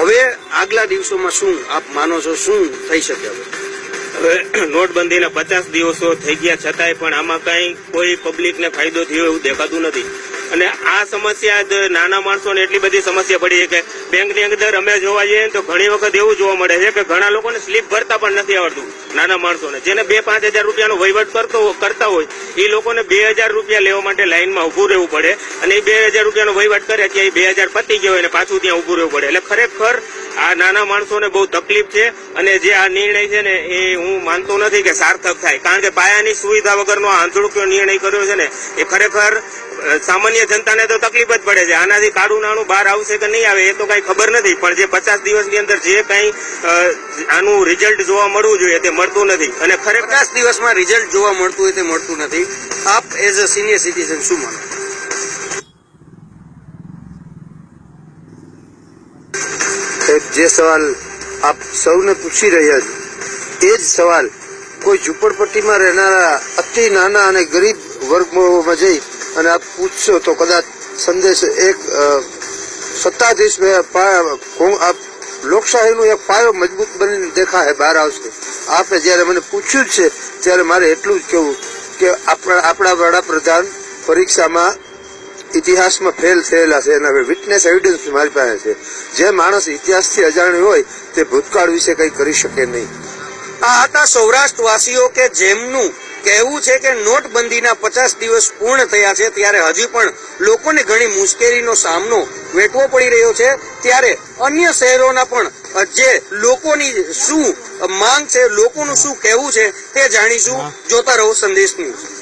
હવે આગલા દિવસોમાં શું આપ માનો છો, શું થઈ શકે? હવે નોટબંધીના 50 દિવસો થઈ ગયા છતાંય પણ આમાં કઈ કોઈ પબ્લિકને ફાયદો થયો એવું દેખાતું નથી. અને આ સમસ્યા નાના માણસોને એટલી બધી સમસ્યા પડી છે કે બેંકની અંદર અમે જોવા જઈએ તો ઘણી વખત એવું જોવા મળે છે કે ઘણા લોકોને સ્લીપ ભરતા પણ નથી આવડતું. નાના માણસોને જેને 2-5 હજાર રૂપિયાનો વહીવટ કરતા હોય એ લોકોને 2000 રૂપિયા લેવા માટે લાઈનમાં ઉભું રહેવું પડે, અને એ 2000 રૂપિયાનો વહીવટ કરે ત્યાં 2000 પતી ગયો હોય અને પાછું ત્યાં ઉભું રહેવું પડે. એટલે ખરેખર આ નાના માણસોને બહુ તકલીફ છે. અને જે આ નિર્ણય છે ને એ હું માનતો નથી કે સાર્થક થાય, કારણ કે પાયાની સુવિધા વગરનો આ આંધળો નિર્ણય કર્યો છે ને એ ખરેખર સામાન્ય જનતાને તો તકલીફ જ પડે છે. આનાથી કાળું નાણું બહાર આવશે કે નહીં આવે એ તો કઈ ખબર નથી, પણ જે 50 દિવસની અંદર જે કઈ આનું રિઝલ્ટ જોવા મળવું જોઈએ તે મળતું નથી. અને ખરેખર 50 દિવસમાં રિઝલ્ટ જોવા મળતું હોય તે મળતું નથી. આપ એઝ અ સિનિયર સિટીઝન શું માનો? જે સવાલ આપ સૌને પૂછી રહ્યા છો એ જ સવાલ કોઈ ઝૂંપડપટ્ટીમાં રહેનારા અતિ નાના અને ગરીબ વર્ગમાં જઈ અને આપ પૂછશો તો કદાચ સંદેશ એક સત્તાધીશ લોકશાહીનો એક પાયો મજબૂત બનીને દેખાય બહાર આવશે. આપે જયારે મને પૂછ્યું જ છે ત્યારે મારે એટલું જ કહેવું કે આપણા વડાપ્રધાન પરીક્ષામાં ઇતિહાસમાં ફેલ થયેલા છે અને હવે વિટનેસ એવિડન્સ મારી પાસે છે. જે માણસ ઇતિહાસથી અજાણ્યો હોય તે ભૂતકાળ વિશે કંઈ કરી શકે નહીં. આ હતા સૌરાષ્ટ્રવાસીઓ કે જેમનું કહેવું છે કે નોટબંધીના 50 દિવસ પૂર્ણ થયા છે ત્યારે હજી પણ લોકોને ઘણી મુશ્કેલીનો સામનો વેઠવો પડી રહ્યો છે. ત્યારે અન્ય શહેરોના પણ જે લોકોની શું માંગ છે, લોકોનું શું કહેવું છે તે જાણીશું. જોતા રહો સંદેશ ન્યૂઝ.